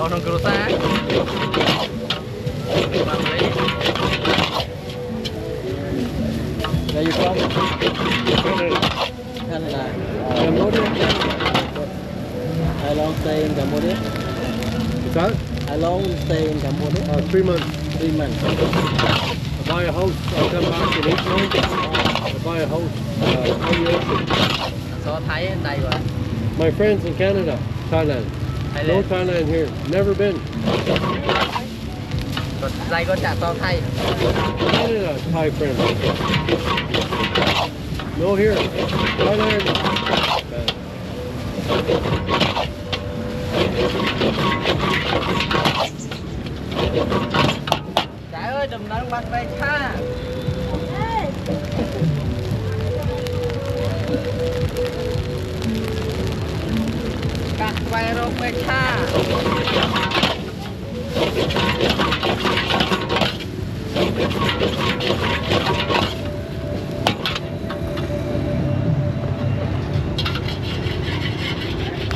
Đâu trong cửa xa. Where you from? Canada. Cambodia? How long stay in Cambodia? What's that? How long stay in Cambodia? 3 months. 3 months. I buy a house. I come back in 8 months. I buy a house on the ocean. Số Thái đây rồi. My friends in Canada, Thailand. No Thailand here. Never been. Rồi đây có trả số Thái. Canada, Thai friends. No here. Thailand. Trái ơi đừng nói bắt tay cha. Các vai rô bê cha.